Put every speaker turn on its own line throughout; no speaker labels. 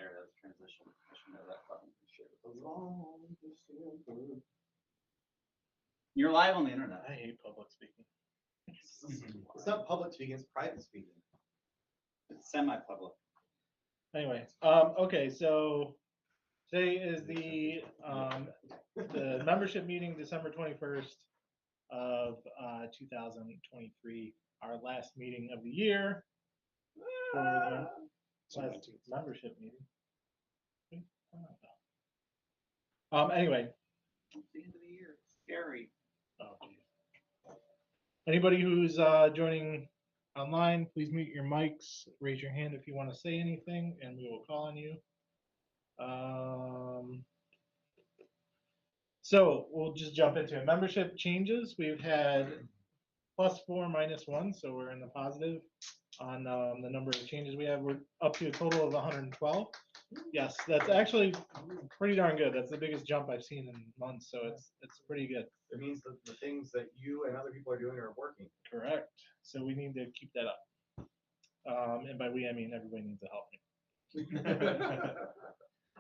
There it is, transition. I should know that button. You're live on the internet.
I hate public speaking.
It's not public speaking, it's private speaking.
It's semi-public.
Anyway, okay, so today is the membership meeting, December 21st of 2023, our last meeting of the year for the last membership meeting. Anyway.
It's the end of the year. It's scary.
Oh, geez. Anybody who's joining online, please mute your mics. Raise your hand if you want to say anything, and we will call on you. So we'll just jump into it. Membership changes. We've had +4, -1, so we're in the positive on the number of changes we have. We're up to a total of 112. Yes, that's actually pretty darn good. That's the biggest jump I've seen in months, so it's pretty good.
It means that the things that you and other people are doing are working.
Correct. So we need to keep that up. And by we, I mean everybody needs to help me.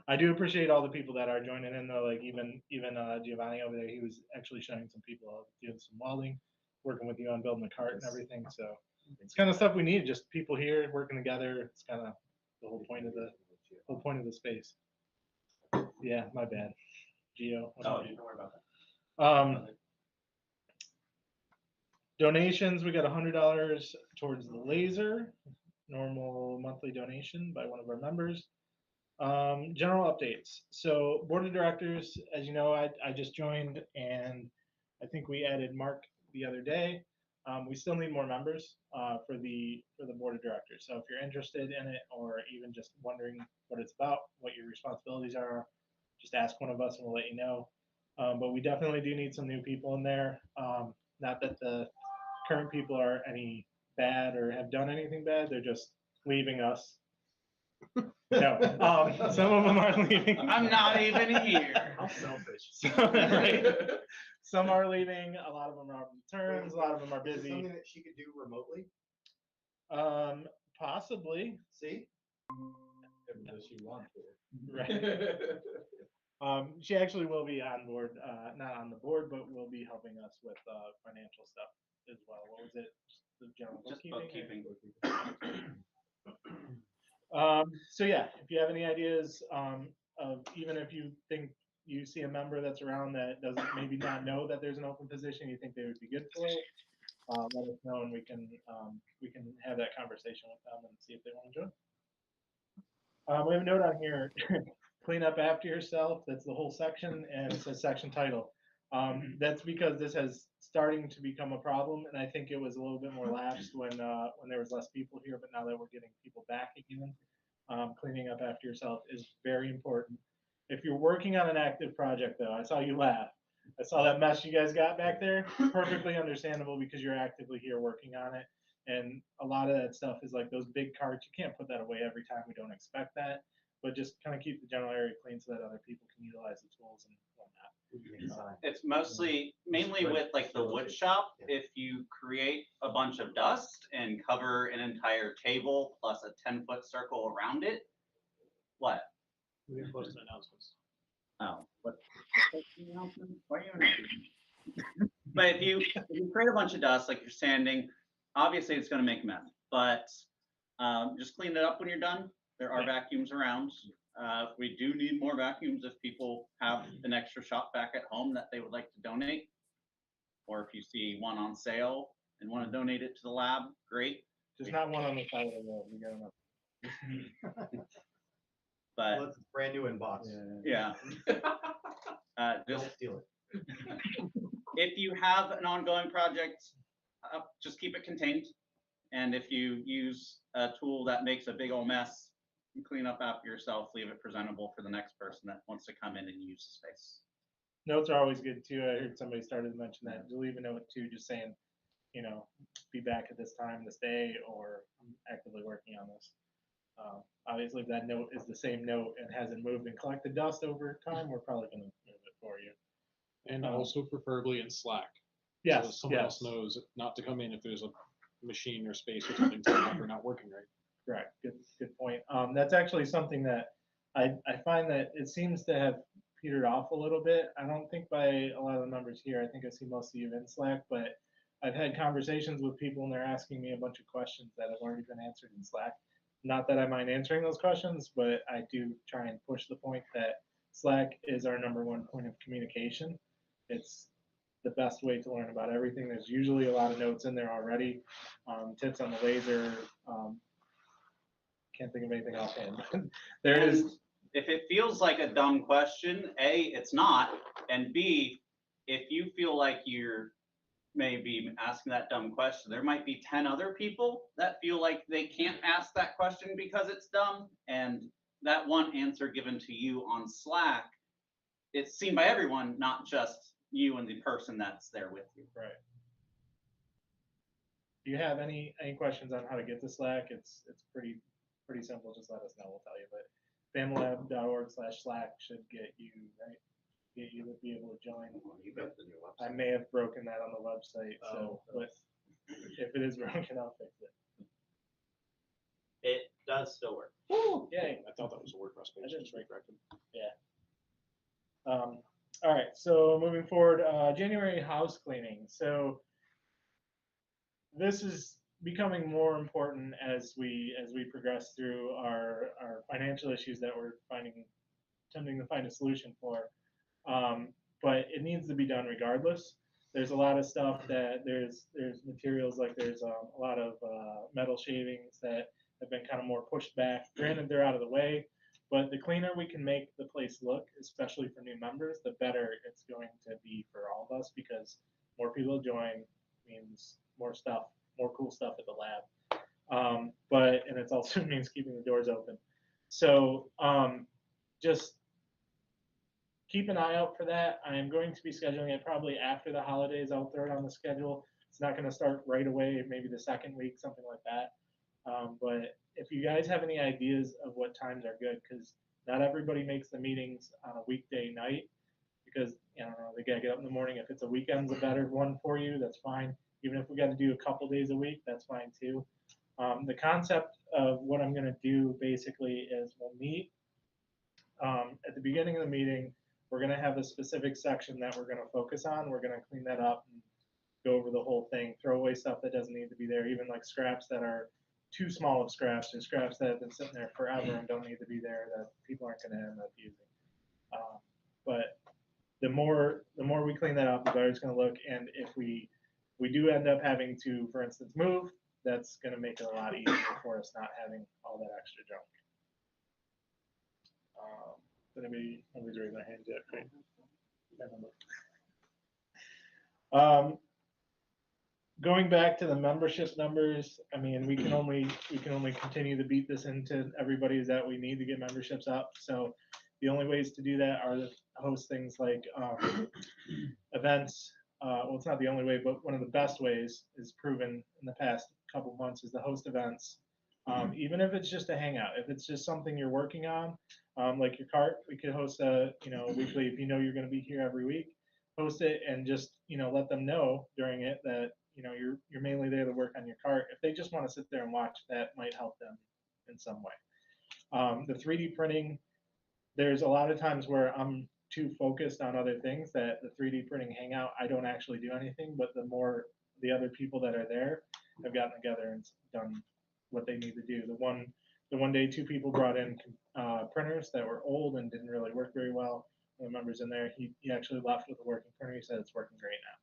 I do appreciate all the people that are joining in, though. Like even Giovanni over there, he was actually showing some people doing some welding, working with you on building the cart and everything. So it's kind of stuff we need. Just people here working together. It's kind of the whole point of the space. Yeah, my bad, Gio.
Oh, don't worry about that.
Donations, we got $100 towards the laser, normal monthly donation by one of our members. General updates. So board of directors, as you know, I just joined, and I think we added Mark the other day. We still need more members for the board of directors. So if you're interested in it, or even just wondering what it's about, what your responsibilities are, just ask one of us and we'll let you know. But we definitely do need some new people in there. Not that the current people are any bad or have done anything bad. They're just leaving us. No, some of them are leaving.
I'm not even here.
How selfish.
Right. Some are leaving. A lot of them are on terms. A lot of them are
Is it
busy.
something that she could do remotely?
Possibly.
See? Does she want to?
Right. She actually will be on board, not on the board, but will be helping us with financial stuff as well. What was it? Just the general bookkeeping. So yeah, if you have any ideas of even if you think you see a member that's around that doesn't maybe not know that there's an open position, you think they would be good for it, let us know, and we can have that conversation with them and see if they want to join. We have a note on here. Clean up after yourself. That's the whole section, and it says section title. That's because this has starting to become a problem, and I think it was a little bit more lapsed when there was less people here. But now that we're getting people back again, cleaning up after yourself is very important. If you're working on an active project, though, I saw you laugh. I saw that mess you guys got back there. Perfectly understandable because you're actively here working on it, and a lot of that stuff is like those big carts. You can't put that away every time. We don't expect that. But just kind of keep the general area clean so that other people can utilize the tools and whatnot.
It's mainly with like the wood shop. If you create a bunch of dust and cover an entire table plus a 10-foot circle around it, what?
We can post announcements.
Oh, what? Why are you announcing? But if you create a bunch of dust, like you're sanding, obviously it's going to make a mess. But just clean it up when you're done. There are vacuums around. We do need more vacuums if people have an extra shop vac at home that they would like to donate. Or if you see one on sale and want to donate it to the lab, great.
Just not one on the side of the road. We got enough.
But
well, it's brand new in box.
Yeah.
Don't steal it.
If you have an ongoing project, just keep it contained. And if you use a tool that makes a big old mess, you clean up after yourself, leave it presentable for the next person that wants to come in and use the space.
Notes are always good too. I heard somebody started to mention that. To leave a note too, just saying, you know, be back at this time this day, or I'm actively working on this. Obviously, if that note is the same note and hasn't moved and collected dust over time, we're probably going to move it for you.
And also preferably in Slack.
Yes.
So someone else knows not to come in if there's a machine or space or something or not working right.
Correct. Good point. That's actually something that I find that it seems to have petered off a little bit. I don't think by a lot of the numbers here. I think I see most of you in Slack, but I've had conversations with people and they're asking me a bunch of questions that have already been answered in Slack. Not that I mind answering those questions, but I do try and push the point that Slack is our #1 point of communication. It's the best way to learn about everything. There's usually a lot of notes in there already. Tips on the laser. Can't think of anything offhand. There it is.
If it feels like a dumb question, A, it's not, and B, if you feel like you're maybe asking that dumb question, there might be 10 other people that feel like they can't ask that question because it's dumb, and that one answer given to you on Slack, it's seen by everyone, not just you and the person that's there with you.
Right. Do you have any questions on how to get to Slack? It's pretty simple. Just let us know. We'll tell you. But FamiLAB.org/Slack should get you right. Get you to be able to join.
You got the new
I
website.
may have broken that on the website, so but if it is broken, I'll fix it.
It does still work.
Woo! Yay!
I thought that was a WordPress page, just recorrected.
All right, so moving forward, January house cleaning. So this is becoming more important as we progress through our financial issues that we're attempting to find a solution for. But it needs to be done regardless. There's a lot of stuff that there's materials like there's a lot of metal shavings that have been kind of more pushed back. Granted, they're out of the way, but the cleaner we can make the place look, especially for new members, the better it's going to be for all of us because more people join means more stuff, more cool stuff at the lab. And it also means keeping the doors open. So just keep an eye out for that. I am going to be scheduling it probably after the holidays. I'll throw it on the schedule. It's not going to start right away, maybe the second week, something like that. But if you guys have any ideas of what times are good, because not everybody makes the meetings on a weekday night, because you know they gotta get up in the morning. If it's a weekend's a better one for you, that's fine. Even if we got to do a couple days a week, that's fine too. The concept of what I'm going to do basically is we'll meet at the beginning of the meeting. We're going to have a specific section that we're going to focus on. We're going to clean that up and go over the whole thing, throw away stuff that doesn't need to be there, even like scraps that are too small of scraps or scraps that have been sitting there forever and don't need to be there that people aren't going to end up using. But the more we clean that up, the better it's going to look. And if we do end up having to, for instance, move, that's going to make it a lot easier for us not having all that extra junk. Nobody's raising their hands yet, right? Going back to the membership numbers, I mean, we can only continue to beat this into everybody that we need to get memberships up. So the only ways to do that are to host things like events. Well, it's not the only way, but one of the best ways is proven in the past couple months is to host events. Even if it's just a hangout, if it's just something you're working on, like your cart, we could host a weekly. If you know you're going to be here every week, host it and just let them know during it that you're mainly there to work on your cart. If they just want to sit there and watch, that might help them in some way. The 3D printing, there's a lot of times where I'm too focused on other things that the 3D printing hangout, I don't actually do anything, but the other people that are there have gotten together and done what they need to do. The one day 2 people brought in printers that were old and didn't really work very well. One of the members in there, he actually left with a working printer. He said it's working great now.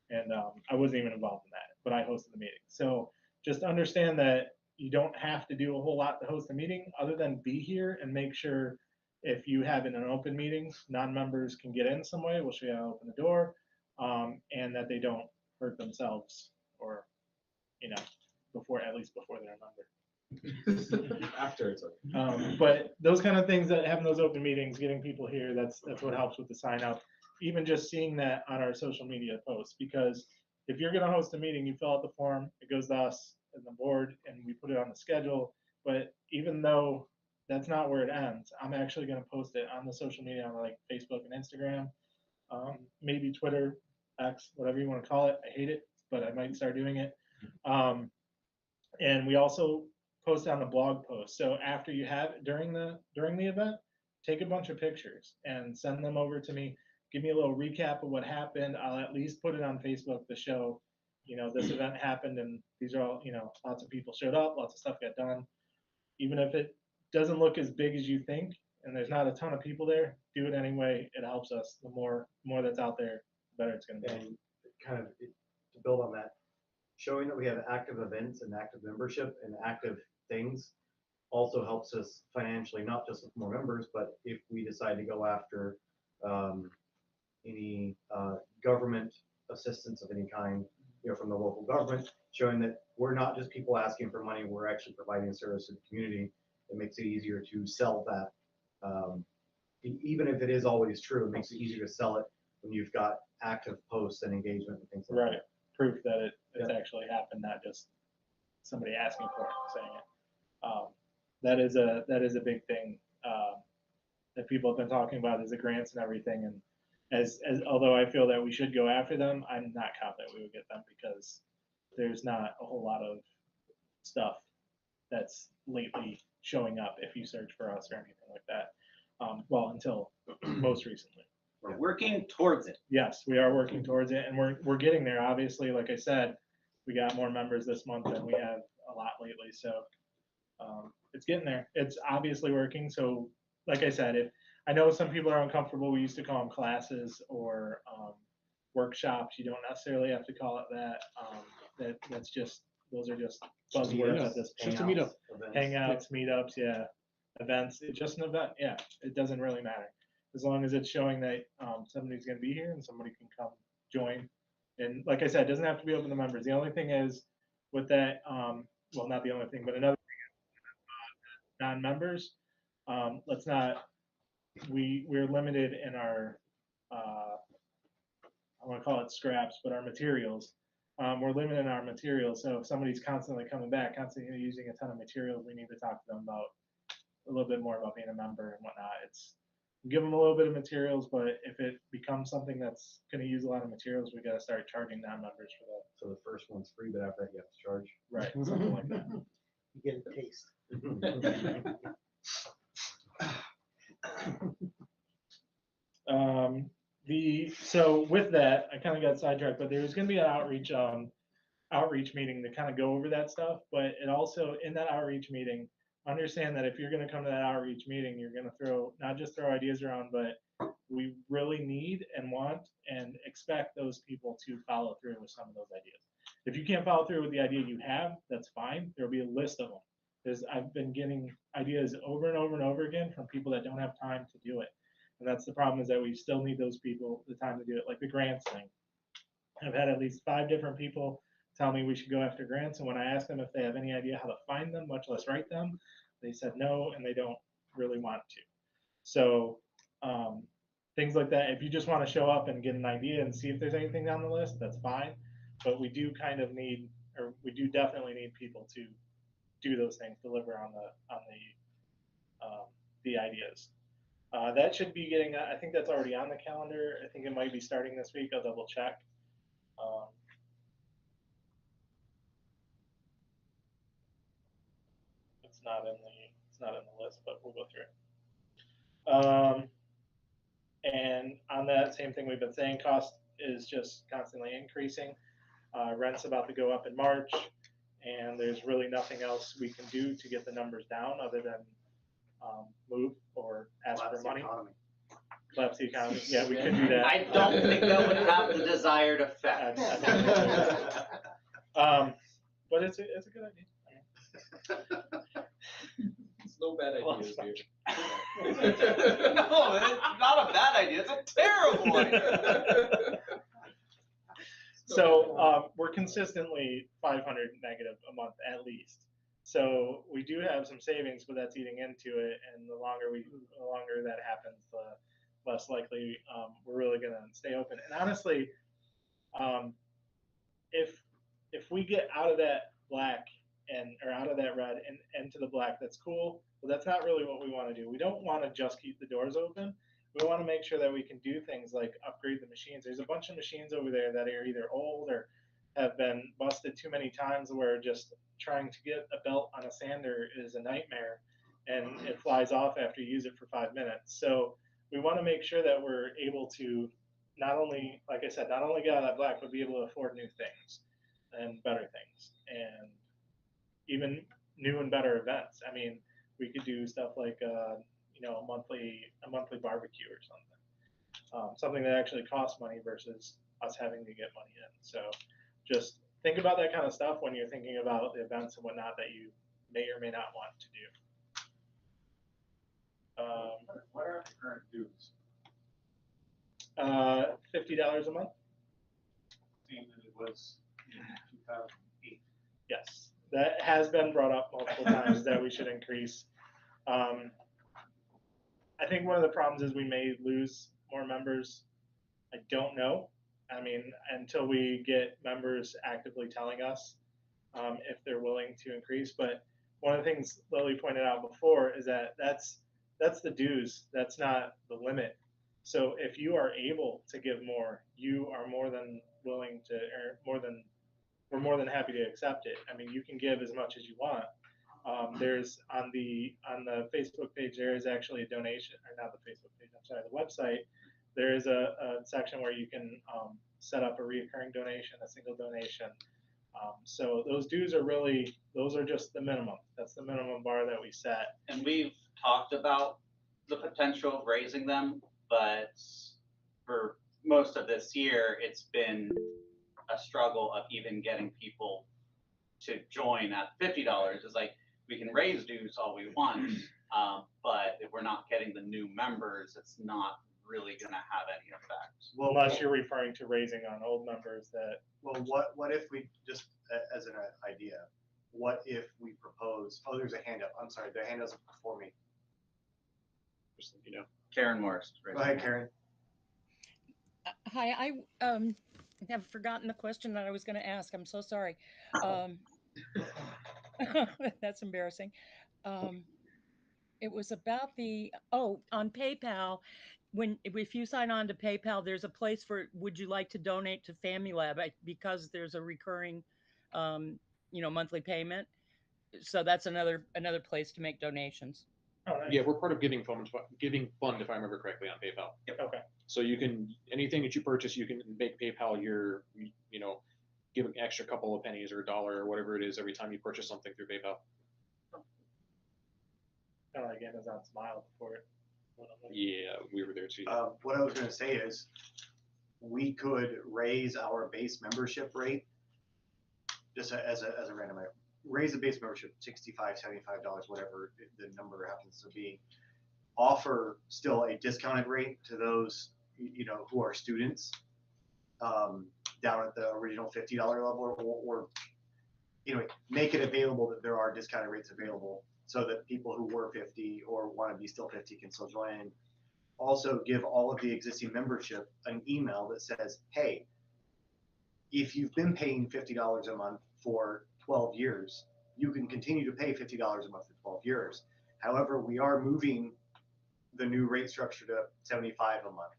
And I wasn't even involved in that, but I hosted the meeting. So just understand that you don't have to do a whole lot to host a meeting other than be here and make sure if you have an open meeting, non-members can get in some way. We'll show you how to open the door, and that they don't hurt themselves or, at least before they're a member.
After it's okay.
But those kind of things that having those open meetings, getting people here, that's what helps with the sign up. Even just seeing that on our social media posts, because if you're going to host a meeting, you fill out the form, it goes to us and the board, and we put it on the schedule. But even though that's not where it ends, I'm actually going to post it on the social media, on like Facebook and Instagram, maybe Twitter, X, whatever you want to call it. I hate it, but I might start doing it. And we also post on the blog post. So after you have during the event, take a bunch of pictures and send them over to me. Give me a little recap of what happened. I'll at least put it on Facebook to show, this event happened and these are all, lots of people showed up, lots of stuff got done. Even if it doesn't look as big as you think and there's not a ton of people there, do it anyway. It helps us. The more that's out there, the better it's going to be.
And kind of to build on that, showing that we have active events and active membership and active things also helps us financially, not just with more members, but if we decide to go after any government assistance of any kind, from the local government, showing that we're not just people asking for money, we're actually providing a service to the community. It makes it easier to sell that. Even if it is always true, it makes it easier to sell it when you've got active posts and engagement and things like
Right.
that.
Proof that it's actually happened, not just somebody asking for it and saying it. That is a big thing that people have been talking about, is the grants and everything. And as although I feel that we should go after them, I'm not confident we would get them because there's not a whole lot of stuff that's lately showing up if you search for us or anything like that. Well, until most recently.
We're working towards it.
Yes, we are working towards it, and we're getting there. Obviously, like I said, we got more members this month than we have a lot lately, so it's getting there. It's obviously working. So, like I said, I know some people are uncomfortable. We used to call them classes or workshops. You don't necessarily have to call it that. That's just, those are just buzzwords at this point.
Just a meetup.
Hangouts, meetups, yeah, events. It's just an event. Yeah, it doesn't really matter as long as it's showing that somebody's going to be here and somebody can come join. And like I said, it doesn't have to be open to members. The only thing is with that, well, not the only thing, but another thing is non-members. Let's not. We're limited in our. I want to call it scraps, but our materials. We're limited in our materials. So if somebody's constantly coming back, constantly using a ton of materials, we need to talk to them about a little bit more about being a member and whatnot. It's give them a little bit of materials, but if it becomes something that's going to use a lot of materials, we got to start charging non-members for that.
So the first one's free, but after that you have to charge.
Right, something like that.
You get a taste.
So with that, I kind of got sidetracked, but there's going to be an outreach meeting to kind of go over that stuff. But it also, in that outreach meeting, understand that if you're going to come to that outreach meeting, you're going to not just throw ideas around, but we really need and want and expect those people to follow through with some of those ideas. If you can't follow through with the idea you have, that's fine. There'll be a list of them. I've been getting ideas over and over and over again from people that don't have time to do it. And that's the problem, is that we still need those people the time to do it, like the grants thing. I've had at least 5 different people tell me we should go after grants, and when I ask them if they have any idea how to find them, much less write them, they said no, and they don't really want to. So things like that, if you just want to show up and get an idea and see if there's anything down the list, that's fine. But we do kind of need, or we do definitely need people to do those things, deliver on the ideas. That should be getting, I think that's already on the calendar. I think it might be starting this week. I'll double check. It's not in the list, but we'll go through it. And on that same thing we've been saying, cost is just constantly increasing. Rent's about to go up in March, and there's really nothing else we can do to get the numbers down other than move or ask for money. Collapse the economy. Yeah, we could do that.
I don't think that would have the desired effect.
But it's a good idea.
It's no bad ideas here.
No, it's not a bad idea. It's a terrible idea.
So we're consistently 500 negative a month at least. So we do have some savings, but that's eating into it. And the longer that happens, the less likely we're really going to stay open. And honestly, if we get out of that black or out of that red and into the black, that's cool. But that's not really what we want to do. We don't want to just keep the doors open. We want to make sure that we can do things like upgrade the machines. There's a bunch of machines over there that are either old or have been busted too many times, where just trying to get a belt on a sander is a nightmare. and it flies off after you use it for 5 minutes. So we want to make sure that we're able to not only, like I said, not only get out of that black, but be able to afford new things and better things, and even new and better events. I mean, we could do stuff like you know, a monthly barbecue or something, something that actually costs money versus us having to get money in. So just think about that kind of stuff when you're thinking about the events and whatnot that you may or may not want to do.
What are the current dues?
$50 a month.
Same as it was in 2008.
Yes, that has been brought up multiple times that we should increase. I think one of the problems is we may lose more members. I don't know. I mean, until we get members actively telling us if they're willing to increase. But one of the things Lily pointed out before is that that's the dues. That's not the limit. So if you are able to give more, you are more than willing to, or we're more than happy to accept it. I mean, you can give as much as you want. There's on the Facebook page, there is actually a donation, or not the Facebook page, I'm sorry, the website. There is a section where you can set up a reoccurring donation, a single donation. So those dues are really, those are just the minimum. That's the minimum bar that we set.
And we've talked about the potential of raising them, but for most of this year, it's been a struggle of even getting people to join at $50. It's like, we can raise dues all we want, but if we're not getting the new members, it's not really gonna have any effect.
Well, unless you're referring to raising on old members that.
Well, what if we just, as an idea, what if we propose, oh, there's a hand up. I'm sorry, the hand doesn't before me.
Just, you know,
Karen Morris.
Go ahead, Karen.
Hi, I have forgotten the question that I was going to ask. I'm so sorry. That's embarrassing. It was about on PayPal. If you sign on to PayPal, there's a place for, would you like to donate to FamiLAB? Because there's a recurring, monthly payment. So that's another place to make donations.
Oh, nice.
yeah, we're part of Giving Fund, if I remember correctly, on PayPal.
Okay.
So you can, anything that you purchase, you can make PayPal your, give an extra couple of pennies or $1 or whatever it is every time you purchase something through PayPal.
Kind of like Amazon Smile before it.
Yeah, we were there too.
What I was going to say is we could raise our base membership rate just as a random item. Raise the base membership $65, $75, whatever the number happens to be. Offer still a discounted rate to those who are students down at the original $50 level, or make it available that there are discounted rates available so that people who were 50 or want to be still 50 can still join in. Also give all of the existing membership an email that says, hey, if you've been paying $50 a month for 12 years, you can continue to pay $50 a month for 12 years. However, we are moving the new rate structure to $75 a month,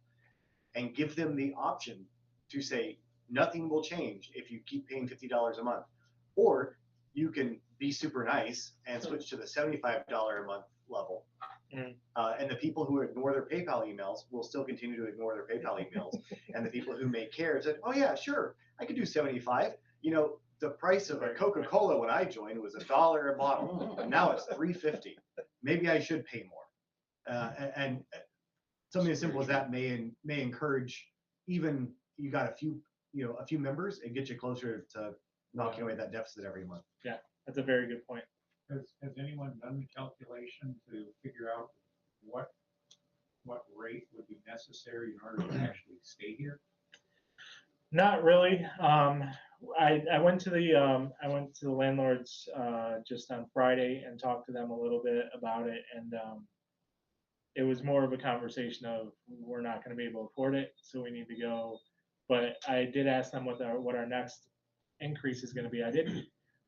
and give them the option to say nothing will change if you keep paying $50 a month, or you can be super nice and switch to the $75 a month level. And the people who ignore their PayPal emails will still continue to ignore their PayPal emails. And the people who may care said, oh yeah, sure, I could do 75. The price of a Coca-Cola when I joined was $1 a bottle, but now it's $3.50. Maybe I should pay more. And something as simple as that may encourage, even you got a few members, and get you closer to knocking away that deficit every month.
Yeah, that's a very good point.
Has anyone done the calculation to figure out what rate would be necessary in order to actually stay here?
Not really. I went to the landlords just on Friday and talked to them a little bit about it, and it was more of a conversation of, we're not going to be able to afford it, so we need to go. But I did ask them what our next increase is going to be.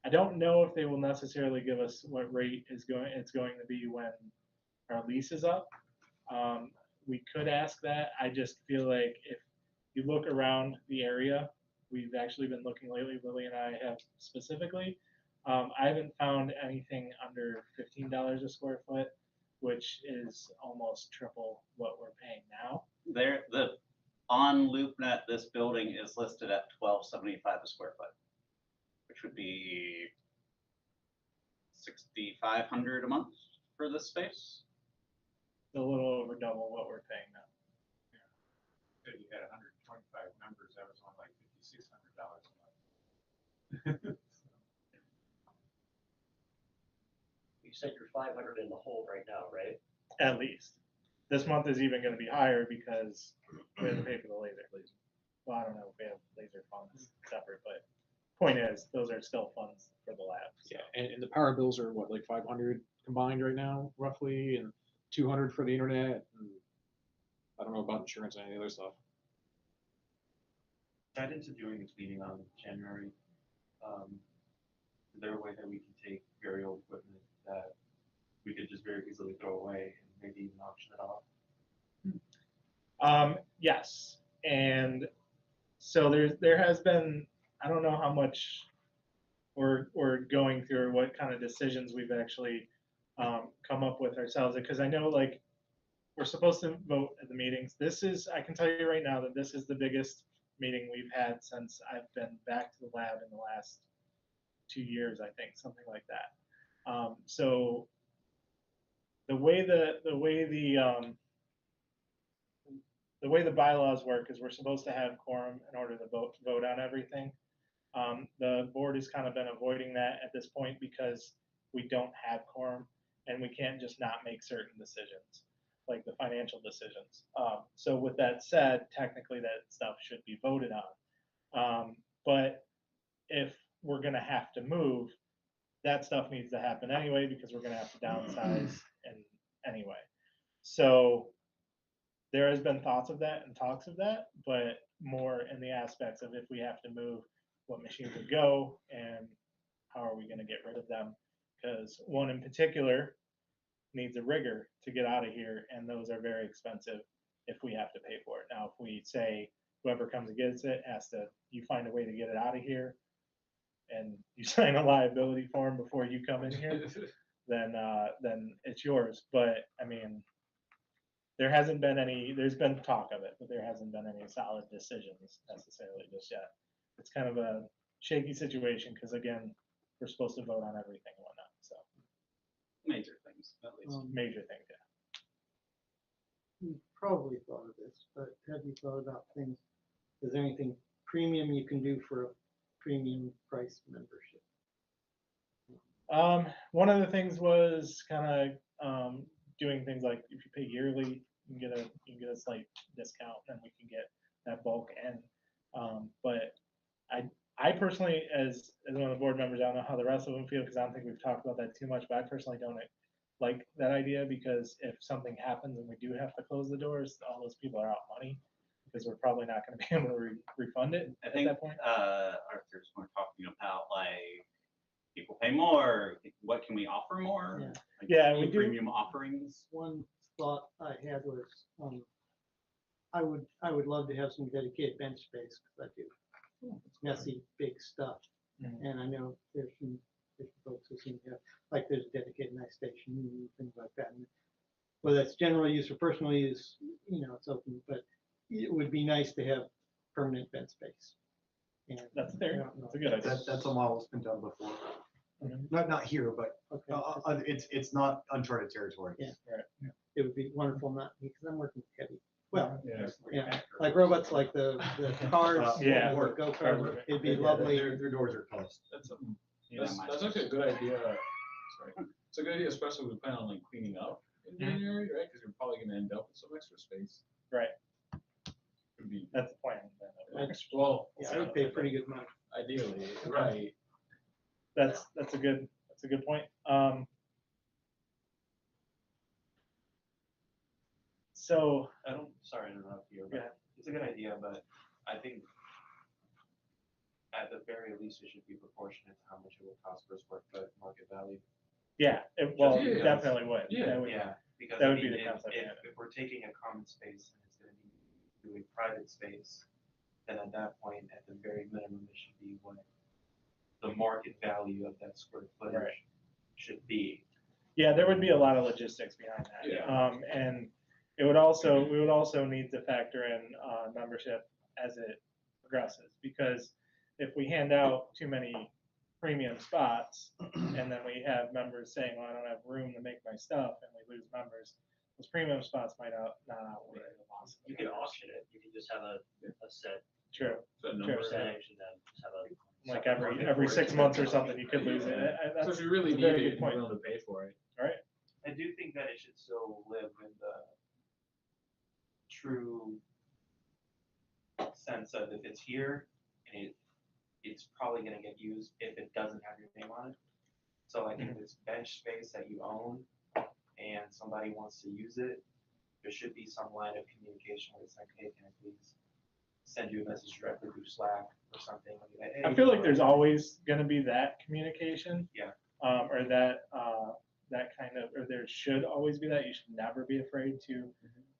I don't know if they will necessarily give us what rate it's going to be when our lease is up. We could ask that. I just feel like if you look around the area, we've actually been looking lately, Lily and I have specifically, I haven't found anything under $15 a square foot, which is almost triple what we're paying now.
On LoopNet, this building is listed at $12.75 a square foot, which would be $6,500 a month for this space.
A little over double what we're paying now.
If you had 125 members, that was only like $5,600 a month.
You said you're 500 in the hole right now, right?
At least. This month is even going to be higher because we have to pay for the laser. Well, I don't know if we have laser funds separate, but point is, those are still funds for the lab. So.
Yeah, and the power bills are what, like 500 combined right now, roughly, and 200 for the internet. And I don't know about insurance and any other stuff.
Tried into doing this meeting on January. Is there a way that we can take very old equipment that we could just very easily throw away and maybe even auction it off?
Yes, and so there has been, I don't know how much we're going through or what kind of decisions we've actually come up with ourselves, because I know like we're supposed to vote at the meetings. This is, I can tell you right now that this is the biggest meeting we've had since I've been back to the lab in the last 2 years, I think, something like that. So the way the bylaws work is we're supposed to have quorum in order to vote on everything. The board has kind of been avoiding that at this point because we don't have quorum and we can't just not make certain decisions, like the financial decisions. So with that said, technically that stuff should be voted on. But if we're gonna have to move, that stuff needs to happen anyway because we're gonna have to downsize and anyway. So there has been thoughts of that and talks of that, but more in the aspects of if we have to move, what machines would go and how are we going to get rid of them? Because one in particular needs a rigger to get out of here, and those are very expensive if we have to pay for it. Now, if we say whoever comes and gets it has to, you find a way to get it out of here, and you sign a liability form before you come in here, then it's yours. But I mean, there hasn't been any, there's been talk of it, but there hasn't been any solid decisions necessarily just yet. It's kind of a shaky situation because again, we're supposed to vote on everything and whatnot. So
Major things, at least.
major things, yeah.
You probably thought of this, but have you thought about things? Is there anything premium you can do for a premium price membership?
One of the things was kind of doing things like if you pay yearly, you can get a slight discount, and we can get that bulk in. But I personally, as one of the board members, I don't know how the rest of them feel because I don't think we've talked about that too much. But I personally don't like that idea because if something happens and we do have to close the doors, all those people are out money because we're probably not going to be able to refund it
I
at
think
that point.
Arthur's more talking about like people pay more. What can we offer more?
Yeah.
Like,
Yeah,
any
we do.
premium offerings.
One thought I had was I would love to have some dedicated bench space because I do messy big stuff, and I know there's some folks who seem to have like there's a dedicated night station and things like that. And whether that's general use or personal use, it's open, but it would be nice to have permanent bench space. And
That's fair. That's a good idea.
That's a model that's been done before.
Mhm.
Not here, but
okay,
it's not uncharted territory.
Yeah.
Right.
it would be wonderful not because I'm working heavy. Well,
Yeah.
yeah, like robots, like the cars,
Yeah.
or go
Cars.
kart. It'd be
Yeah,
lovely.
Their doors are closed.
That's
Yeah,
that's actually a good idea. Sorry, it's a good idea, especially when we plan on like cleaning up in January, right? Because you're probably going to end up with some extra space.
Right.
Could be
That's the plan.
well.
Yeah, I would pay pretty good money.
Ideally, right?
That's a good point. So
I don't, sorry to interrupt you,
Go ahead.
but it's a good idea, but I think at the very least, it should be proportionate to how much it would cost per square foot market value.
yeah, it definitely would.
Yeah.
That would-
Yeah, because
that
I
would be
mean,
the concept behind it.
if we're taking a common space and it's gonna be doing private space, then at that point, at the very minimum, it should be what the market value of that square footage
Right.
should be.
Yeah, there would be a lot of logistics behind that.
Yeah.
And we would also need to factor in membership as it progresses, because if we hand out too many premium spots and then we have members saying, well, I don't have room to make my stuff, and we lose members, those premium spots might not outweigh the loss.
You can auction it, you can just have a set
True.
That number.
percentage and then just have a.
Like
separate market
every
for it.
6 months or something, you could lose it.
So
That's
if you really
a
need
very
it,
good
you're
point.
willing to pay for it.
All right.
I do think that it should still live in the true sense of if it's here and it's probably gonna get used if it doesn't have your name on it. So like if it's bench space that you own and somebody wants to use it, there should be some line of communication where it's like, hey, can I please send you a message directly through Slack or something? Like, hey,
I feel like there's always going to be that communication.
Yeah.
Or that kind of, or there should always be that. You should never be afraid to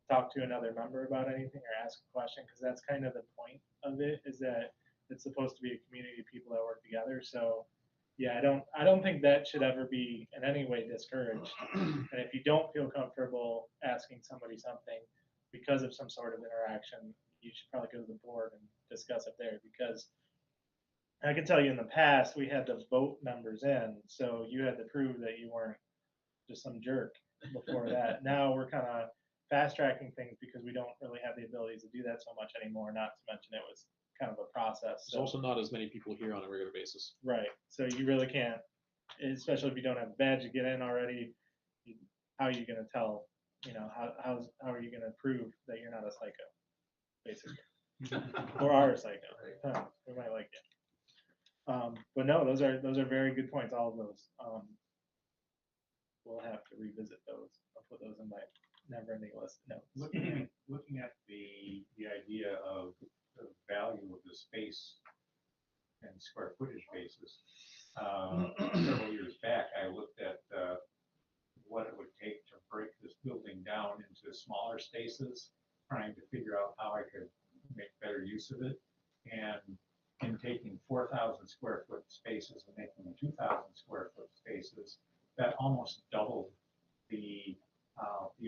talk to another member about anything or ask a question, because that's kind of the point of it, is that it's supposed to be a community of people that work together. So yeah, I don't think that should ever be in any way discouraged. And if you don't feel comfortable asking somebody something because of some sort of interaction, you should probably go to the board and discuss it there, because I can tell you in the past, we had to vote members in, so you had to prove that you weren't just some jerk before that. Now we're kind of fast tracking things because we don't really have the abilities to do that so much anymore, not to mention it was kind of a process.
There's also not as many people here on a regular basis.
Right, so you really can't, especially if you don't have a badge to get in already, how are you gonna tell, how are you gonna prove that you're not a psycho, basically? Or are a psycho, huh, we might like it. But no, those are very good points, all of those. We'll have to revisit those. I'll put those in my never-ending list of notes.
Looking at the idea of the value of the space and square footage basis, several years back, I looked at what it would take to break this building down into smaller spaces, trying to figure out how I could make better use of it. And in taking 4,000 square foot spaces and making them 2,000 square foot spaces, that almost doubled the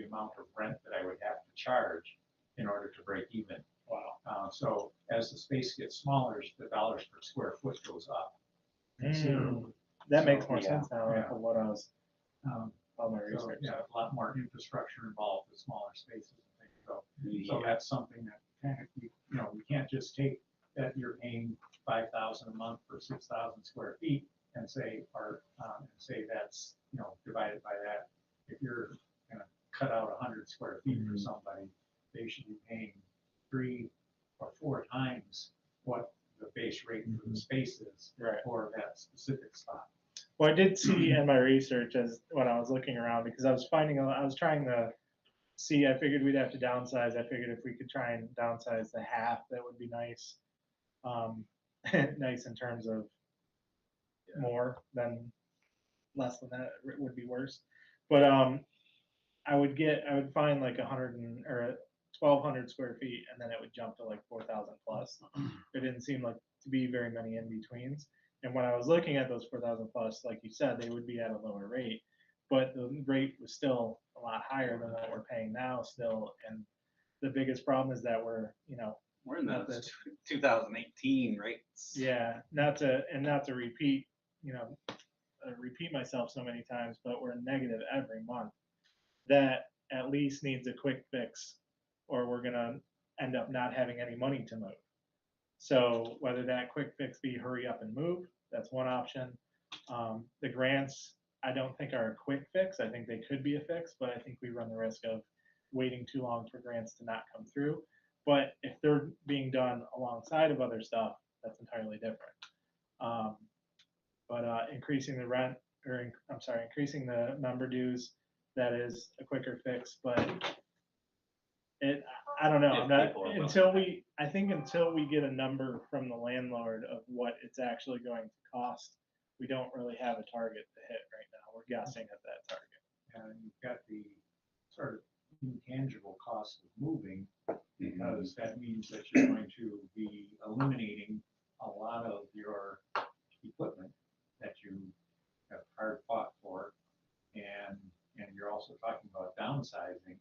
amount of rent that I would have to charge in order to break even.
Wow.
So as the space gets smaller, the dollars per square foot goes up considerably.
That makes more
Yeah,
sense now
yeah.
from what I was on my
So,
research.
yeah, a lot more infrastructure involved with smaller spaces and things. So that's something that kind of, you can't just take that you're paying 5,000 a month for 6,000 square feet and say, that's, divided by that. If you're gonna cut out 100 square feet for somebody, they should be paying 3 or 4 times what the base rate for the space is
Right.
for that specific spot.
Well, I did see in my research when I was looking around, because I was trying to see, I figured we'd have to downsize. I figured if we could try and downsize the half, that would be nice. Nice in terms of more than less than that, it would be worse. But I would find like 1,200 square feet, and then it would jump to like 4,000 plus. There didn't seem like to be very many in betweens. And when I was looking at those 4,000 plus, like you said, they would be at a lower rate, but the rate was still a lot higher than what we're paying now still. And the biggest problem is that we're
in
not
those 2018 rates.
yeah, not to repeat, repeat myself so many times, but we're negative every month. That at least needs a quick fix, or we're gonna end up not having any money to move. So whether that quick fix be hurry up and move, that's one option. The grants, I don't think are a quick fix. I think they could be a fix, but I think we run the risk of waiting too long for grants to not come through. But if they're being done alongside of other stuff, that's entirely different. But increasing the rent, increasing the member dues, that is a quicker fix. But I don't know. I think until we get a number from the landlord of what it's actually going to cost, we don't really have a target to hit right now. We're guessing at that target.
And you've got the sort of intangible cost of moving, because that means that you're going to be eliminating a lot of your equipment downsizing,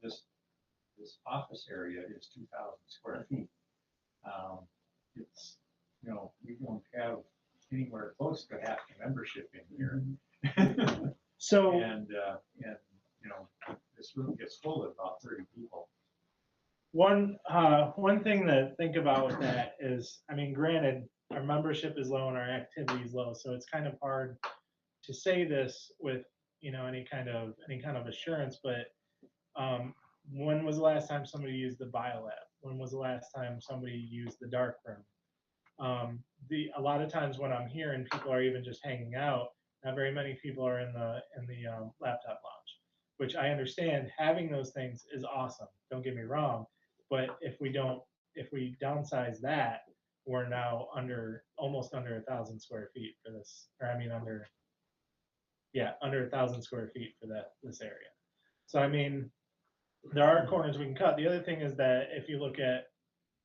this office area is 2,000 square feet. It's, you know, we don't have anywhere close to half the membership in here.
So,
And, you know, this room gets full of about 30 people.
one thing to think about with that is, I mean, granted, our membership is low and our activity is low, so it's kind of hard to say this with, you know, any kind of assurance, but when was the last time somebody used the BioLab? When was the last time somebody used the dark room? A lot of times when I'm here and people are even just hanging out, not very many people are in the laptop lounge, which I understand having those things is awesome. Don't get me wrong, but if we downsize that, we're now almost under 1,000 square feet for this, or I mean under 1,000 square feet for this area. So I mean, there are corners we can cut. The other thing is that if you look at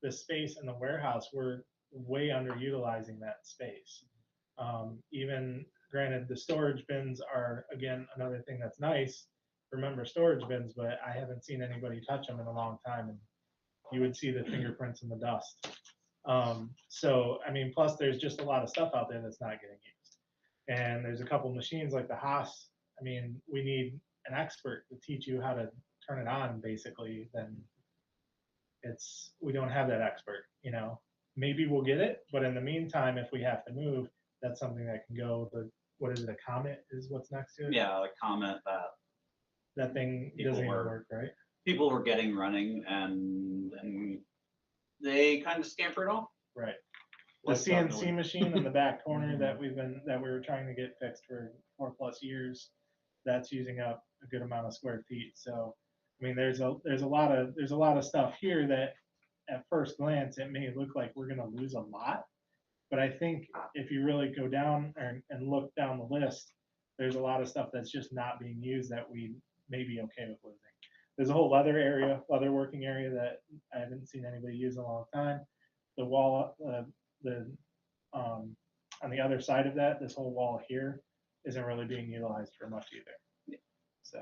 the space in the warehouse, we're way underutilizing that space. Even granted, the storage bins are, again, another thing that's nice. Remember storage bins, but I haven't seen anybody touch them in a long time, and you would see the fingerprints in the dust. So, I mean, plus there's just a lot of stuff out there that's not getting used. And there's a couple machines like the Haas. I mean, we need an expert to teach you how to turn it on, basically. Then we don't have that expert, you know. Maybe we'll get it, but in the meantime, if we have to move, that's something that can go. What is it? A Comet is what's next to it.
Yeah, the comment
That thing
People
doesn't even
were-
work, right?
people were getting running, and they kind of scampered off.
Right. The
Lights out,
CNC
no-
machine in the back corner that we were trying to get fixed for 4+ years, that's using up a good amount of square feet. So, I mean, there's a lot of stuff here that at first glance it may look like we're going to lose a lot, but I think if you really go down and look down the list, there's a lot of stuff that's just not being used that we may be okay with losing. There's a whole leather working area that I haven't seen anybody use in a long time. The wall, on the other side of that, this whole wall here isn't really being utilized for much either.
Yeah.
So,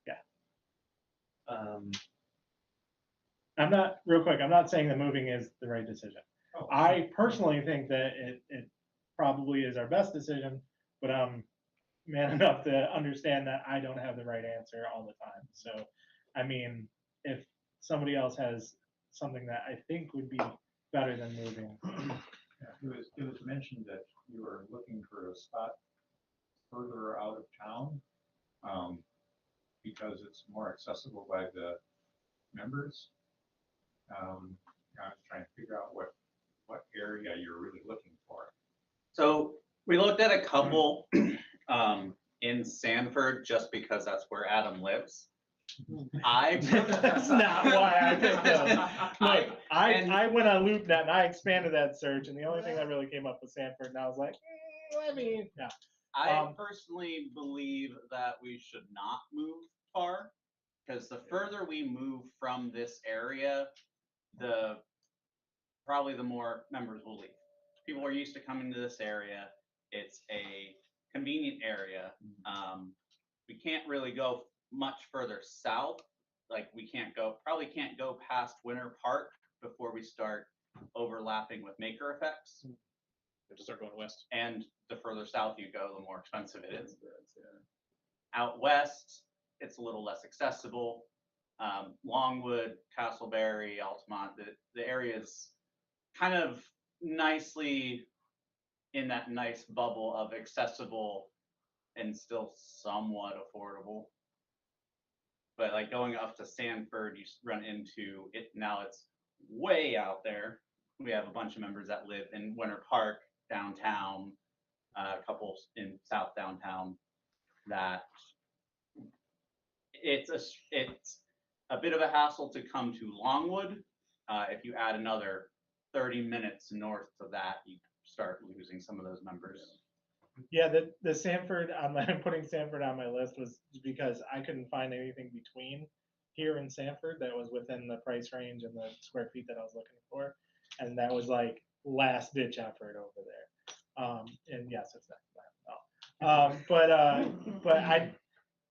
yeah.
Um,
Real quick, I'm not saying that moving is the right decision.
Oh,
I personally think that it probably is our best decision, but I'm man enough to understand that I don't have the right answer all the time. So, I mean, if somebody else has something that I think would be better than moving.
yeah, it was mentioned that you were looking for a spot further out of town, because it's more accessible by the members. I was trying to figure out what area you're really looking for.
So we looked at a couple in Sanford just because that's where Adam lives.
That's not why I picked them. Look,
and-
I went on LoopNet and I expanded that search, and the only thing that really came up was Sanford, and I was like, yeah.
I personally believe that we should not move far, because the further we move from this area, probably the more members will leave. People are used to coming to this area. It's a convenient area. We can't really go much further south. Like probably can't go past Winter Park before we start overlapping with Maker Effects.
Have to start going west.
And the further south you go, the more expensive it is. Out west, it's a little less accessible. Longwood, Castleberry, Altamont, the area is kind of nicely in that nice bubble of accessible and still somewhat affordable. But like going up to Sanford, you run into it. Now it's way out there. We have a bunch of members that live in Winter Park, downtown, a couple in South downtown, that it's a bit of a hassle to come to Longwood. If you add another 30 minutes north of that, you start losing some of those members.
Yeah, the Sanford, I'm putting Sanford on my list was because I couldn't find anything between here and Sanford that was within the price range and the square feet that I was looking for. And that was like last ditch effort over there. And yes, it's not, no. But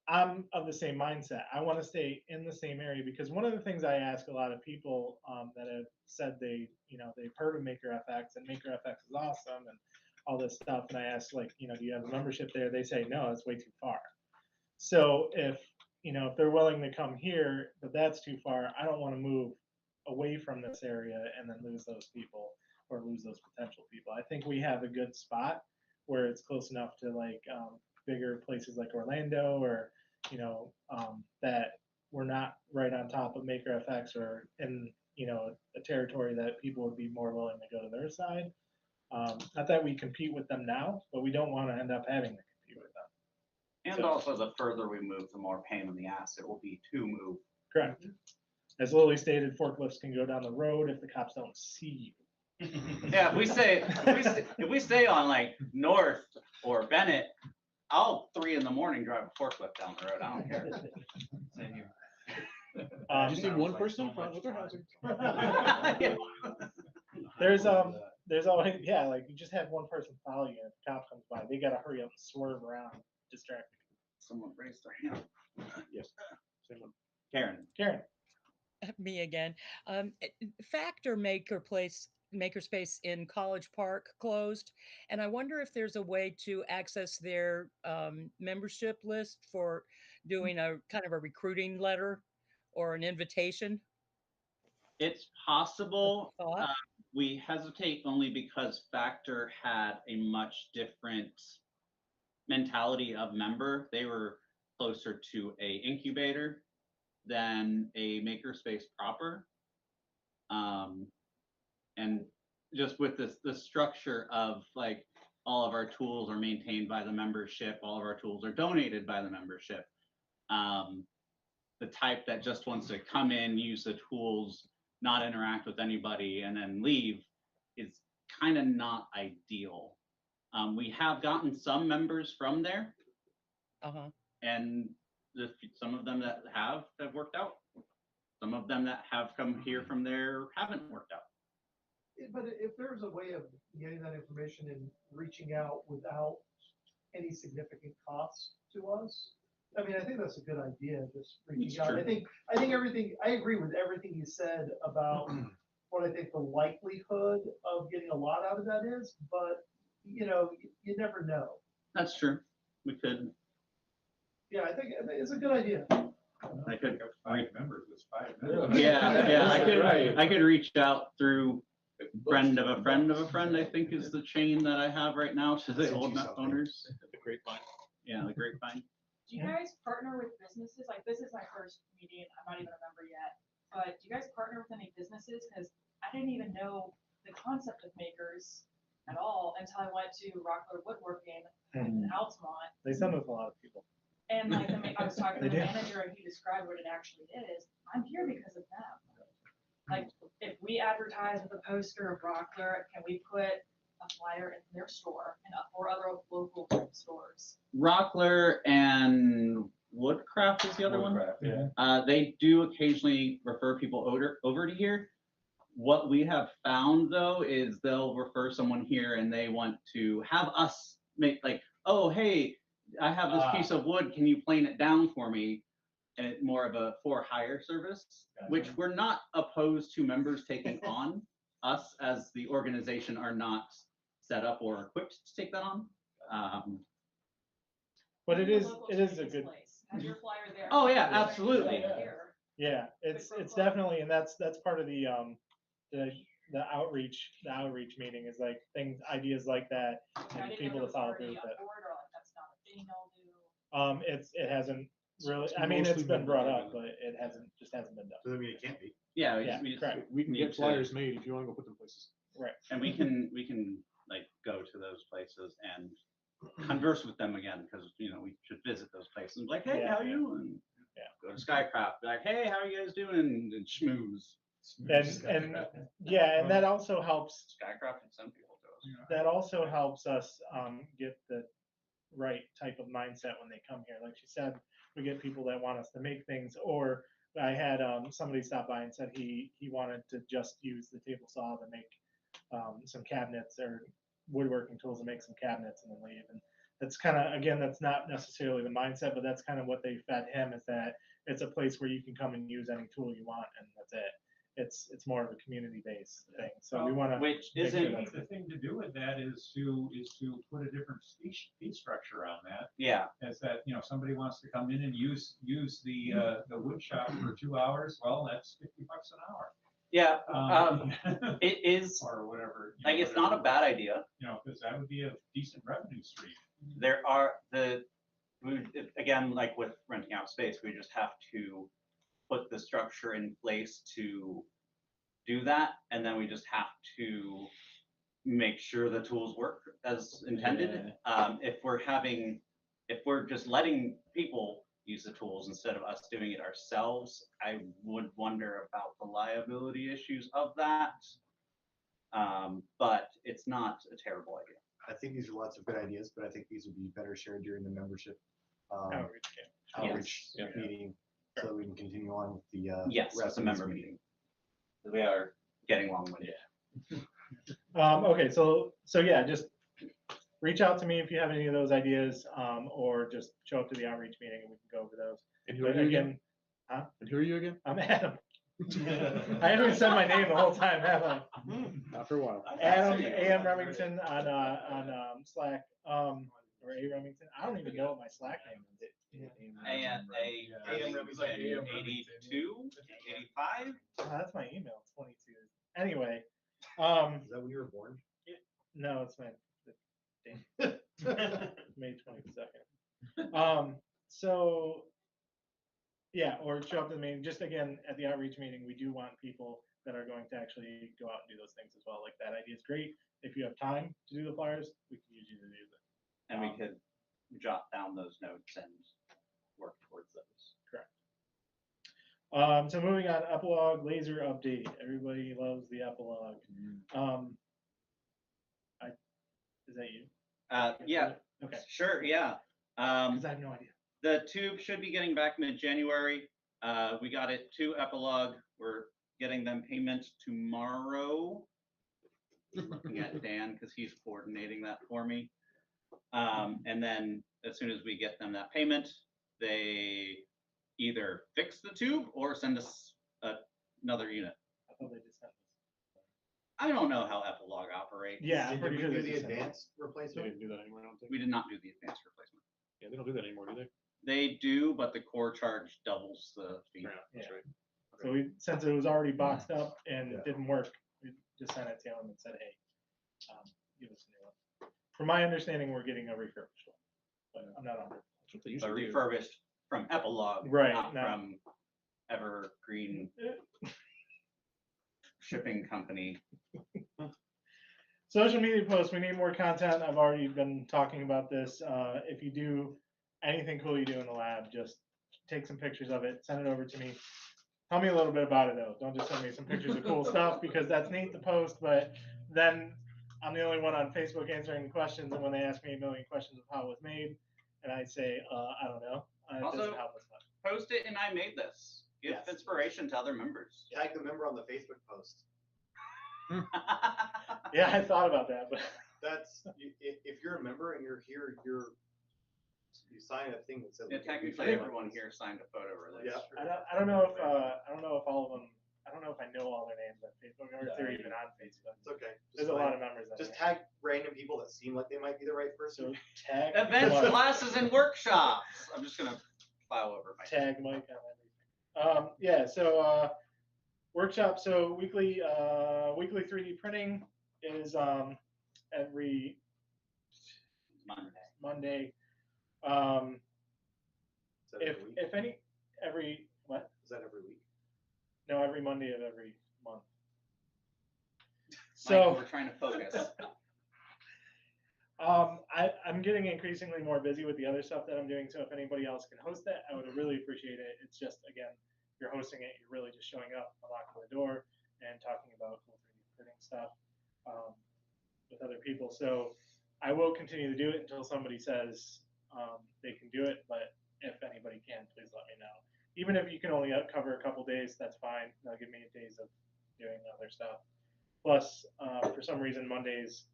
I'm of the same mindset. I want to stay in the same area because one of the things I ask a lot of people that have said they've heard of Maker FX and Maker FX is awesome and all this stuff, and I ask like, do you have a membership there? They say no, it's way too far. So if they're willing to come here, but that's too far, I don't want to move away from this area and then lose those people or lose those potential people. I think we have a good spot where it's close enough to like bigger places like Orlando or that we're not right on top of Maker FX or in a territory that people would be more willing to go to their side. Not that we compete with them now, but we don't want to end up having to compete with them.
And also, the further we move, the more pain in the ass it will be to move.
Correct. As Lily stated, forklifts can go down the road if the cops don't see you.
Yeah, if we stay on like North or Bennett, I'll 3 a.m. drive a forklift down the road. I don't care.
Same here.
Did you see one person in front with their hazard?
There's always like you just have one person follow you and if the cop comes by, they gotta hurry up and swerve around, distract
Someone raised their hand.
Yes. Same one.
Karen.
Karen.
Me again. Factor Makerspace in College Park closed, and I wonder if there's a way to access their membership list for doing a kind of a recruiting letter or an invitation.
It's possible.
Thought?
We hesitate only because Factor had a much different mentality of member. They were closer to a incubator than a makerspace proper. And just with the structure of like all of our tools are maintained by the membership, all of our tools are donated by the membership. The type that just wants to come in, use the tools, not interact with anybody, and then leave is kind of not ideal. We have gotten some members from there, and some of them that have worked out. Some of them that have come here from there haven't worked out.
But if there's a way of getting that information and reaching out without any significant cost to us, I mean, I think that's a good idea, just reaching out. I think I agree with everything you said about what I think the likelihood of getting a lot out of that is, but you never know.
That's true. We could.
Yeah, I think it's a good idea.
I could.
5 members with 5 members.
Yeah. I could reach out through friend of a friend of a friend, I think is the chain that I have right now to the old owners.
The grapevine.
Yeah, the grapevine.
Do you guys partner with businesses? Like, this is my first meeting. I'm not even a member yet. But do you guys partner with any businesses? Because I didn't even know the concept of makers at all until I went to Rockler Woodworking in Altamont.
They send us a lot of people.
And like, I was talking to the manager and he described what it actually is. I'm here because of them. Like, if we advertise with a poster of Rockler, can we put a flyer in their store and 4 other local stores?
Rockler and Woodcraft is the other one.
Yeah.
They do occasionally refer people over to here. What we have found though is they'll refer someone here and they want to have us make like, oh hey, I have this piece of wood, can you plane it down for me? And it's more of a for hire service, which we're not opposed to members taking on. Us as the organization are not set up or equipped to take that on.
But it is a good.
Have your flyer there.
Oh yeah, absolutely.
Yeah, it's definitely, and that's part of the outreach meeting is like ideas like that and people to follow through with it.
That's not a thing they'll do.
It hasn't really. I mean, it's been brought up, but it hasn't been done.
So I mean, it can't be.
Yeah,
correct.
We can
need
get
to-
flyers made if you want to go put them places.
Right.
And we can like go to those places and converse with them again because we should visit those places. Like, hey, how are you? And go to Skycraft. Be like, hey, how are you guys doing? And schmooze.
And that also helps.
Skycraft and some people do us.
That also helps us get the right type of mindset when they come here. Like she said, we get people that want us to make things. Or I had somebody stop by and said he wanted to just use the table saw to make some cabinets or woodworking tools to make some cabinets and then leave. And that's kind of, again, that's not necessarily the mindset, but that's kind of what they fed him, is that it's a place where you can come and use any tool you want, and that's it. It's more of a community-based thing. So we want to.
Which
I
isn't,
think the thing to do with that is to put a different fee structure on that.
yeah,
As that, somebody wants to come in and use the wood shop for 2 hours, well, that's $50 an hour.
yeah, it is,
Or whatever.
like, it's not a bad idea.
Because that would be a decent revenue stream.
There are again, like with renting out space, we just have to put the structure in place to do that, and then we just have to make sure the tools work as intended. If we're just letting people use the tools instead of us doing it ourselves, I would wonder about the liability issues of that. But it's not a terrible idea.
I think these are lots of good ideas, but I think these would be better shared during the membership
Outreach,
outreach meeting, so that we can continue on with the
Yes,
rest
it's a
of this
member meeting. We are getting long-winded.
Okay, so yeah, just reach out to me if you have any of those ideas, or just show up to the outreach meeting and we can go over those.
And who
But
are you again?
again, huh?
And who are you again?
I'm Adam. I haven't even said my name the whole time, have I?
Not for a while.
Adam A.M. Remington on Slack, or A. Remington. I don't even know what my Slack name is.
AM Remington 82, 85.
Oh, that's my email, 22. Anyway,
Is that when you were born?
no, it's my date. May 22nd. So yeah, or show up to the meeting. Just again, at the outreach meeting, we do want people that are going to actually go out and do those things as well. Like, that idea is great. If you have time to do the flyers, we can use you to do that.
And we could jot down those notes and work towards those.
Correct. So moving on, epilogue laser update. Everybody loves the epilogue. Is that you?
Yeah,
Okay.
sure, yeah.
Because I have no idea.
The tube should be getting back mid-January. We got it to Epilogue. We're getting them payment tomorrow. Looking at Dan because he's coordinating that for me. And then as soon as we get them that payment, they either fix the tube or send us another unit.
I thought they just sent this.
I don't know how Epilogue operates.
Yeah, I'm
Did
pretty
we
sure
do
they
the
just sent it.
advanced
They
replacement?
didn't do that anymore, I don't think.
We did not do the advanced replacement.
Yeah, they don't do that anymore, do they?
They do, but the core charge doubles the fee.
Yeah, that's
Yeah.
right.
So we, since it was already boxed up and
Yeah.
it didn't work, we just sent it to them and said, hey, give us a new one. From my understanding, we're getting a refurbished one, but I'm not on.
That's what they
But
usually do.
refurbished from Epilogue,
Right,
not
not-
from Evergreen Shipping Company.
Social media posts, we need more content. I've already been talking about this. If you do anything cool you do in the lab, just take some pictures of it, send it over to me. Tell me a little bit about it though. Don't just send me some pictures of cool stuff, because that's neat to post, but then I'm the only one on Facebook answering questions, and when they ask me a million questions of how it was made, and I say, I don't know, it
Also-
doesn't help us much.
Post it and I made this. Give
Yes.
inspiration to other members.
Tag the member on the Facebook post.
Yeah, I thought about that, but
That's, if you're a member and you're here, you sign a thing that says.
Yeah, technically, everyone here signed a photo release.
Yeah.
I don't know if all of them. I don't know if I know all their names on Facebook or if they're even on Facebook.
It's okay.
There's a lot of members. On
Just
there.
tag random people that seem like they might be the right
So
person.
tag
Events,
Mike.
classes, and workshops. I'm just gonna file over my.
Tag Mike on everything. Yeah. So workshop. So weekly 3D printing is every Monday.
Is that every week?
If any, every what?
Is that every week?
No, every Monday of every month.
Mike,
So
we're trying to focus.
I'm getting increasingly more busy with the other stuff that I'm doing. So if anybody else can host that, I would really appreciate it. It's just, again, you're hosting it, you're really just showing up, unlocking the door, and talking about cool 3D printing stuff with other people. So I will continue to do it until somebody says they can do it. But if anybody can, please let me know. Even if you can only cover a couple days, that's fine. That'll give me days of doing other stuff. Plus, for some reason, Mondays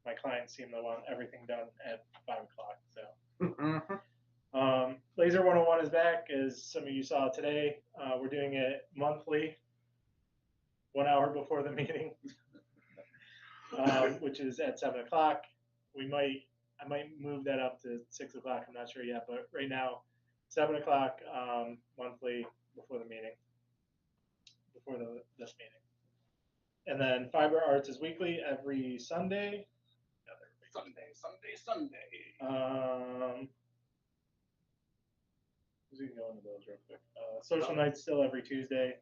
my clients seem to want everything done at 5 o'clock, so.
Mhm.
Laser 101 is back, as some of you saw today. We're doing it monthly, 1 hour before the meeting, which is at 7 o'clock. I might move that up to 6 o'clock. I'm not sure yet, but right now, 7 o'clock monthly before the meeting, before this meeting. And then Fiber Arts is weekly every Sunday.
Sunday.
We can go into those real quick. Social night's still every Tuesday.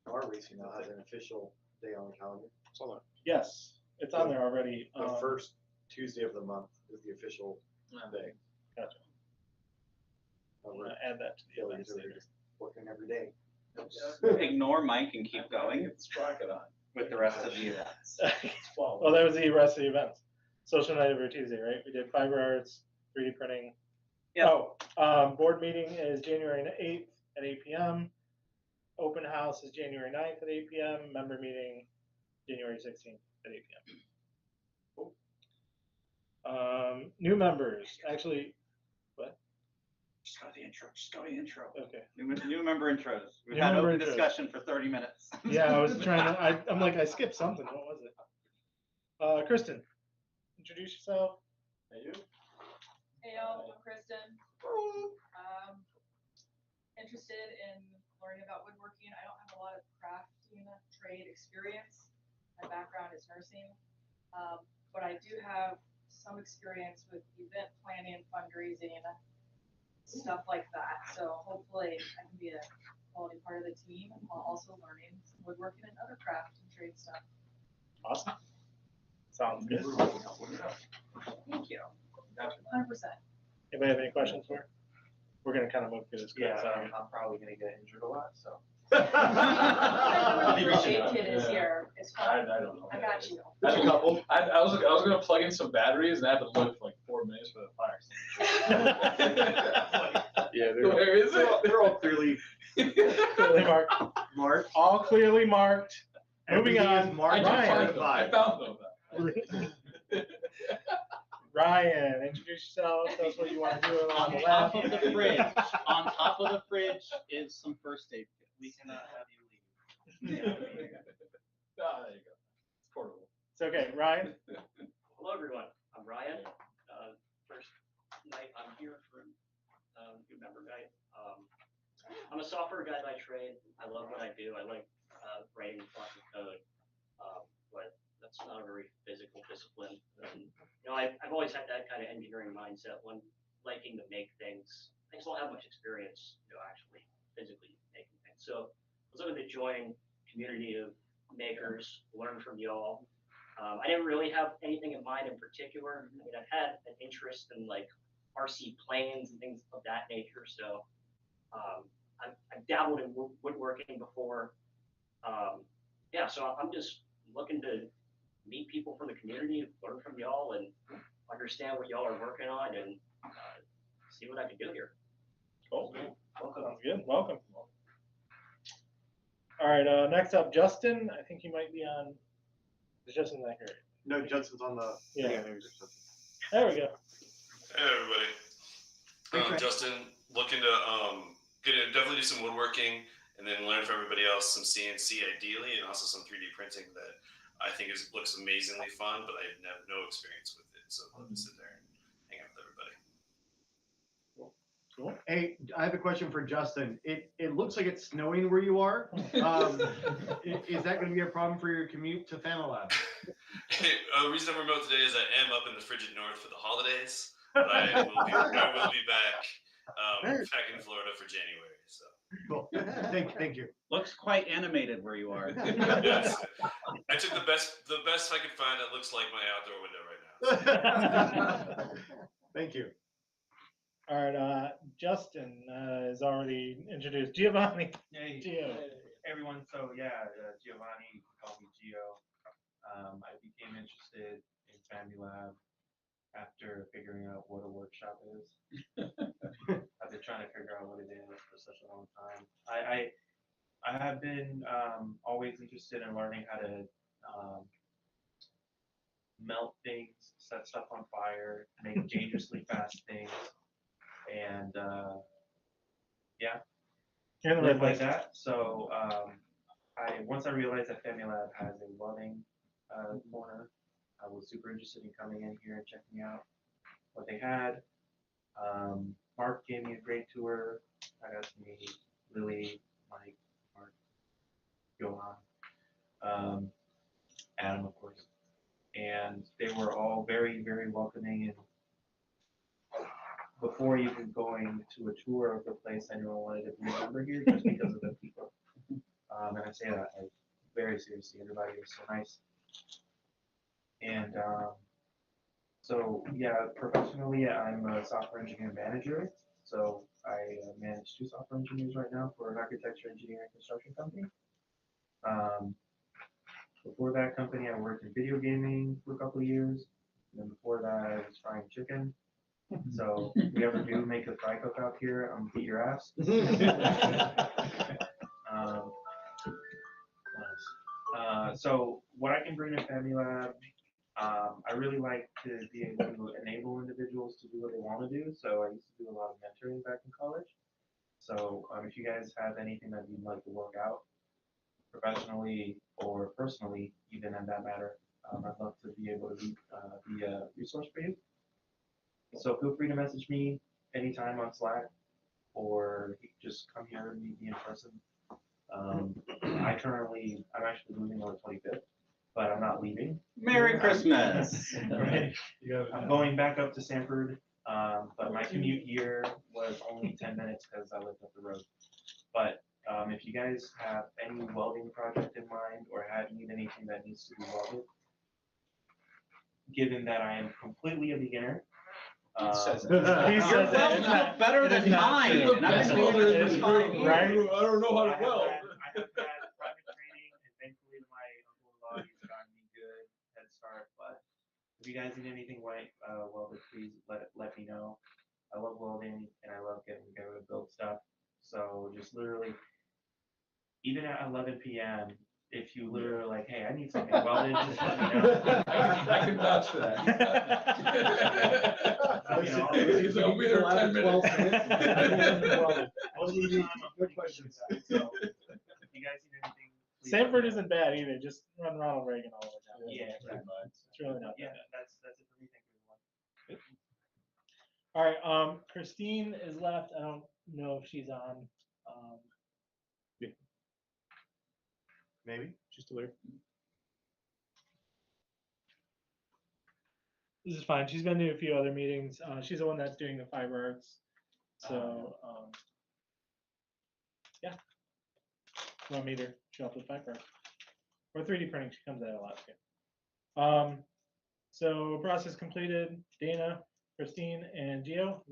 Our racing now has an official day on the calendar.
Saw that.
Yes, it's on there already.
The first Tuesday of the month is the official day.
Gotcha.
Uh,
I'm
we're
gonna add that to the
feeling
events
we're
later.
just working every day.
Ignore Mike and keep going
Get the sprocket on.
with the rest of the events.
Well, that was the rest of the events. Social night every Tuesday, right? We did Fiber Arts, 3D printing.
Yeah.
Oh, board meeting is January 8th at 8 p.m. Open house is January 9th at 8 p.m. Member meeting January 16th at 8 p.m. New members, actually, what?
Just go to the intro. Just go to the intro.
Okay.
New member intros. We've
New
had
member
open
intros.
discussion for 30 minutes.
Yeah, I was trying to. I'm like, I skipped something. What was it? Kristen, introduce yourself.
Hey y'all, I'm Kristen. Interested in learning about woodworking. I don't have a lot of crafting trade experience. My background is nursing. But I do have some experience with event planning, fundraising, stuff like that. So hopefully I can be a quality part of the team while also learning some woodworking and other craft and trade stuff.
Awesome. Sounds good.
Thank you. 100%.
Anybody have any questions for her? We're gonna kind of move through this. quick,
Yeah,
so-
I'm probably gonna get injured a lot, so.
The first aid kit is
Yeah.
here. It's
I
fine.
don't know.
I got you.
There's a couple.
I was gonna plug in some batteries and I had to look for like 4 minutes for the fire extinguisher.
Yeah,
Where is it?
They're all clearly
Clearly marked.
marked.
All clearly marked. Moving
Everything is
on.
marked
I
on
did
Ryan.
find them. I found them.
Ryan, introduce yourself. Tell us what you want to do on the
On top
left.
of the fridge, on top of the fridge is some first aid kit. We cannot have you leave.
Ah, there you go. It's portable.
It's okay, Ryan.
Hello, everyone. I'm Ryan. First night I'm here for new member night. I'm a software guy by trade. I love what I do. I like writing fucking code, but that's not a very physical discipline. And, I've always had that kind of engineering mindset when liking to make things. I just don't have much experience, actually physically making things. So I was looking to join community of makers, learn from y'all. I didn't really have anything in mind in particular. I mean, I've had an interest in like RC planes and things of that nature. So I've dabbled in woodworking before. Yeah, so I'm just looking to meet people from the community, learn from y'all, and understand what y'all are working on, and see what I can do here.
Cool. Sounds good. Welcome. All right. Next up, Justin. I think he might be on. Is Justin not here?
No, Judson's on the.
Yeah.
there's Judson.
There we go.
Hey everybody, Justin, looking to definitely do some woodworking and then learn from everybody else some CNC ideally, and also some 3D printing that I think looks amazingly fun, but I have no experience with it, so I'd love to sit there and hang out with everybody.
Cool.
Hey, I have a question for Justin. It looks like it's snowing where you are. Is that going to be a problem for your commute to FamiLAB?
The reason I'm remote today is I am up in the frigid north for the holidays, but I will be back in Florida for January. So.
Cool. Thank you.
Looks quite animated where you are.
Yes. I took the best I could find that looks like my outdoor window right now.
Thank you.
All right. Justin is already introduced. Giovanni.
Hey,
Gio.
everyone. So yeah, Giovanni, you can call me Gio. I became interested in FamiLAB after figuring out what a workshop is. I've been trying to figure out what it is for such a long time. I have been always interested in learning how to melt things, set stuff on fire, make dangerously fast things, and yeah,
You're in the
live
right
like
place.
that. So once I realized that FamiLAB has a welding corner, I was super interested in coming in here and checking out what they had. Mark gave me a great tour. I got to meet Lily, Mike, Mark, Johan, Adam, of course. And they were all very, very welcoming. And before even going to a tour of the place, I knew I wanted to be a member here just because of the people. And I say that like very seriously. Everybody was so nice. And so yeah, professionally, I'm a software engineer manager. So I manage 2 software engineers right now for an architecture, engineering, construction company. Before that company, I worked in video gaming for a couple of years. And then before that, I was frying chicken. So if we ever do make a fry cook out here, I'm gonna beat your ass. So what I can bring to FamiLAB, I really like to be able to enable individuals to do what they want to do. So I used to do a lot of mentoring back in college. So if you guys have anything that you'd like to work out professionally or personally, even in that matter, I'd love to be able to be a resource for you. So feel free to message me anytime on Slack, or you can just come here and meet me in person. I'm actually moving on the 25th, but I'm not leaving.
Merry Christmas.
Right. I'm going back up to Sanford, but my commute here was only 10 minutes because I lived up the road. But if you guys have any welding project in mind or need anything that needs to be welded, given that I am completely a beginner,
Your weld's not better than mine, and I've been doing this for 5 years.
I don't know how to weld.
I have had private training, and thankfully my uncle-in-law, he's gotten me good head start. But if you guys need anything welded, please let me know. I love welding, and I love getting together to build stuff. So just literally, even at 11 p.m., if you literally like, hey, I need something welded, just let me know.
I can vouch for that.
You know,
I'll be there in 10 minutes.
Good questions.
So if you guys need anything, please
Sanford
let me know.
isn't bad either. Just run Ronald Reagan all over town.
Yeah, exactly.
It's really not
Yeah,
bad.
that's it for me. Thank you, everyone.
All right, Christine is left. I don't know if she's on.
Maybe.
She's still there. This is fine. She's been to a few other meetings. She's the one that's doing the fiber arts. So, yeah. You want to meet her? She'll help with fiber arts. Or 3D printing. She comes at a lot too. So process completed. Dana, Christine, and Gio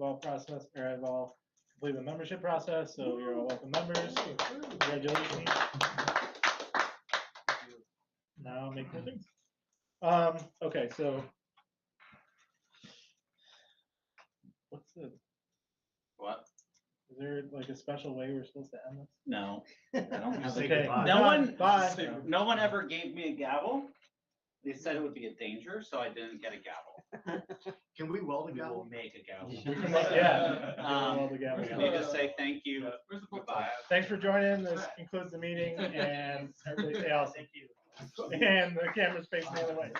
have all completed the membership process. So you're all welcome members. Congratulations. Now make more things. Okay, so what's the
What?
is there like a special way we're supposed to end this?
No. I don't have
Say
a-
goodbye.
Bye.
No one ever gave me a gavel. They said it would be a danger, so I didn't get a gavel.
Can we weld a
We will
gavel?
make a gavel.
Yeah.
Um,
All the gavel.
They just say thank you.
Where's the book?
Goodbye.
Thanks for joining. This concludes the meeting, and everybody stay awesome.
Thank you.
And the camera's facing the other way.